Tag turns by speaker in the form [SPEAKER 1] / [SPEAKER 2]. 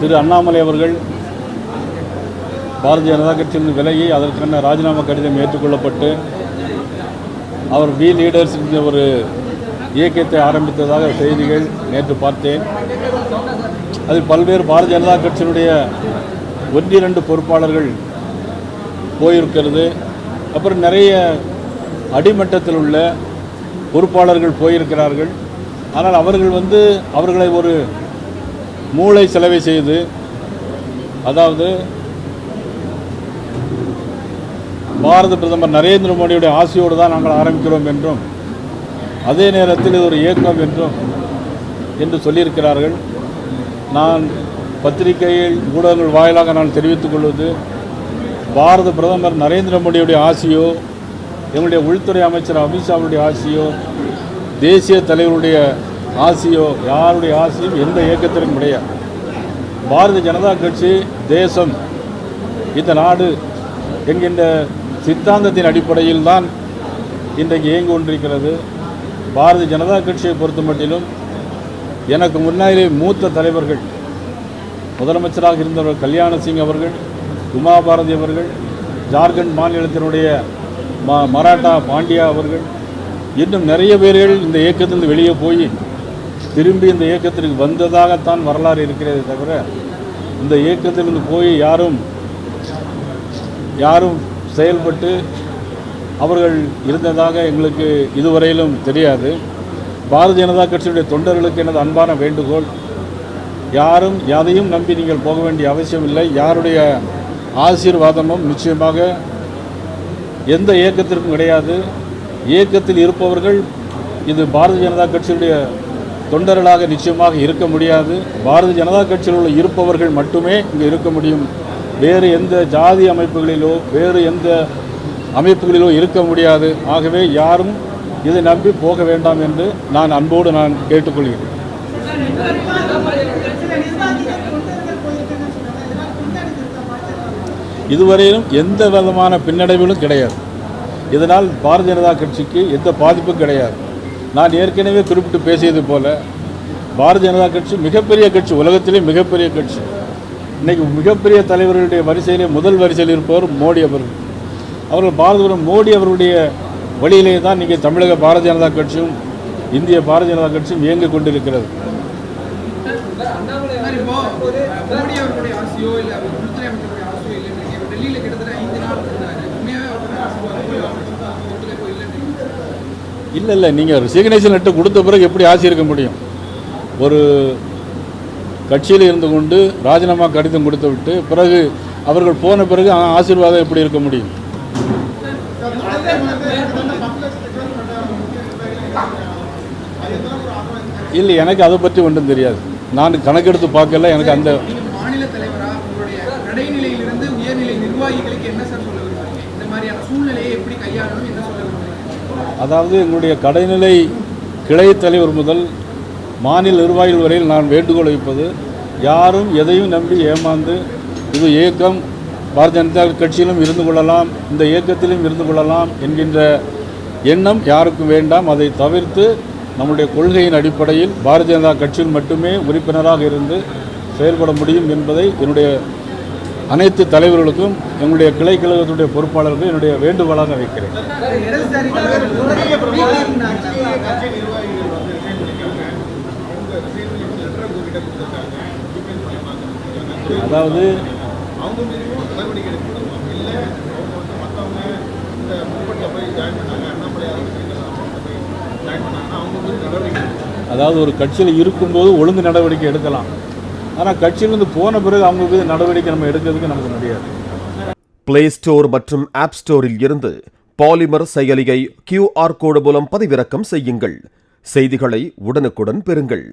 [SPEAKER 1] திரு அண்ணாமலை அவர்கள் பாரதிய ஜனதா கட்சியிலிருந்து விலகி அதற்கான ராஜினாமா கடிதம் ஏற்றுக்கொள்ளப்பட்டு அவர் வி லீடர்ஸ் என்ற ஒரு இயக்கத்தை ஆரம்பித்ததாக செய்திகள் நேற்று பார்த்தேன். அதில் பல்வேறு பாரதிய ஜனதா கட்சியினுடைய 1-2 பொறுப்பாளர்கள் போயிருக்கிறது. அப்புறம் நிறைய அடிமட்டத்தில் உள்ள பொறுப்பாளர்கள் போயிருக்கிறார்கள். ஆனால் அவர்கள் அவர்களை ஒரு மூளை செலவை செய்து, அதாவது பாரத பிரதமர் நரேந்திர மோடியுடைய ஆசையோடு தான் நாங்கள் ஆரம்பிக்கிறோம் என்றும் அதே நேரத்தில் இது ஒரு இயக்கம் என்று சொல்லியிருக்கிறார்கள். நான் பத்திரிகையில் ஊடகங்கள் வாயிலாக நான் தெரிவித்துக் கொள்வது, பாரத பிரதமர் நரேந்திர மோடியுடைய ஆசையோ, எங்களுடைய உள்துறை அமைச்சர் அமித்ஷாவுடைய ஆசையோ, தேசிய தலைவருடைய ஆசையோ, யாருடைய ஆசையும் எந்த இயக்கத்திலும் கிடையாது. பாரதிய ஜனதா கட்சி தேசம், இந்த நாடு என்கின்ற சித்தாந்தத்தின் அடிப்படையில் தான் இன்றைக்கு இயங்கி கொண்டிருக்கிறது. பாரதிய ஜனதா கட்சியை பொறுத்த மட்டிலும் எனக்கு முன்னாலே மூத்த தலைவர்கள், முதலமைச்சராக இருந்தவர் கல்யாண சிங் அவர்கள், உமா பாரதி அவர்கள், ஜார்க்கண்ட் மாநிலத்தினுடைய மராட்டா பாண்டியா அவர்கள், இன்னும் நிறைய பேர்கள் இந்த இயக்கத்திலிருந்து வெளியே போய் திரும்பி இந்த இயக்கத்திற்கு வந்ததாகத்தான் வரலாறு இருக்கிறதே தவிர, இந்த இயக்கத்திலிருந்து போய் யாரும் செயல்பட்டு அவர்கள் இருந்ததாக எங்களுக்கு இதுவரையிலும் தெரியாது. பாரதிய ஜனதா கட்சியுடைய தொண்டர்களுக்கு எனது அன்பான வேண்டுகோள், யாரும் யாரையும் நம்பி நீங்கள் போக வேண்டிய அவசியம் இல்லை. யாருடைய ஆசீர்வாதமும் நிச்சயமாக எந்த இயக்கத்திற்கும் கிடையாது. இயக்கத்தில் இருப்பவர்கள் இது பாரதிய ஜனதா கட்சியுடைய தொண்டர்களாக நிச்சயமாக இருக்க முடியாது. பாரதிய ஜனதா கட்சியில் உள்ள இருப்பவர்கள் மட்டுமே இங்கே இருக்க முடியும். வேறு எந்த ஜாதி அமைப்புகளிலோ வேறு எந்த அமைப்புகளிலோ இருக்க முடியாது. ஆகவே யாரும் இதை நம்பி போக வேண்டாம் என்று நான் அன்போடு கேட்டுக்கொள்கிறேன். இதுவரையிலும் எந்த விதமான பின்னடைவிலும் கிடையாது. இதனால் பாரதிய ஜனதா கட்சிக்கு எந்த பாதிப்பும் கிடையாது. நான் ஏற்கனவே குறிப்பிட்டு பேசியது போல, பாரதிய ஜனதா கட்சி மிகப்பெரிய கட்சி, உலகத்திலே மிகப்பெரிய கட்சி. இன்றைக்கி மிகப்பெரிய தலைவர்களுடைய வரிசையிலே முதல் வரிசையில் இருப்பவர் மோடி அவர்கள். பாரத மோடி அவருடைய வழியிலே தான் இன்றைக்கி தமிழக பாரதிய ஜனதா கட்சியும் இந்திய பாரதிய ஜனதா கட்சியும் இயங்கிக் கொண்டிருக்கிறது. இல்லை, நீங்கள் ரெசிக்னேஷன் லெட்டர் கொடுத்த பிறகு எப்படி ஆட்சி இருக்க முடியும்? ஒரு கட்சியில் இருந்து கொண்டு ராஜினாமா கடிதம் கொடுத்து விட்டு பிறகு அவர்கள் போன பிறகு ஆசீர்வாதம் எப்படி இருக்க முடியும்? இல்லை, எனக்கு அதை பற்றி ஒன்றும் தெரியாது. நான் கணக்கெடுத்து பார்க்கல. எனக்கு அந்த
[SPEAKER 2] மாநில தலைவராக உங்களுடைய கடைநிலையிலிருந்து உயர்நிலை நிர்வாகிகளுக்கு என்ன சார் சொல்ல விரும்புறீங்க? இந்த மாதிரியான சூழ்நிலையை எப்படி கையாளணும், என்ன சொல்ல விரும்புறீங்க?
[SPEAKER 1] அதாவது எங்களுடைய கடைநிலை கிளை தலைவர் முதல் மாநில நிர்வாகிகள் வரையில் நான் வேண்டுகோள் வைப்பது, யாரும் எதையும் நம்பி ஏமாந்து இது இயக்கம் பாரதிய ஜனதா கட்சியிலும் இருந்து கொள்ளலாம், இந்த இயக்கத்திலும் இருந்து கொள்ளலாம் என்கின்ற எண்ணம் யாருக்கும் வேண்டாம். அதை தவிர்த்து நம்முடைய கொள்கையின் அடிப்படையில் பாரதிய ஜனதா கட்சியில் மட்டுமே உறுப்பினராக இருந்து செயல்பட முடியும் என்பதை என்னுடைய அனைத்து தலைவர்களுக்கும் எங்களுடைய கிளை கழகத்துடைய பொறுப்பாளர்களுக்கும் என்னுடைய வேண்டுகோளாக வைக்கிறேன். அதாவது ஒரு கட்சியில் இருக்கும்போது ஒழுங்கு நடவடிக்கை எடுக்கலாம். ஆனால் கட்சியிலிருந்து போன பிறகு அவங்க மீது நடவடிக்கை நம்ம எடுக்கிறதுக்கு நமக்கு முடியாது.
[SPEAKER 3] பிளே ஸ்டோர் மற்றும் ஆப் ஸ்டோரில் இருந்து பாலிமர் செயலியை QR கோடு மூலம் பதிவிறக்கம் செய்யுங்கள். செய்திகளை உடனுக்குடன் பெறுங்கள்.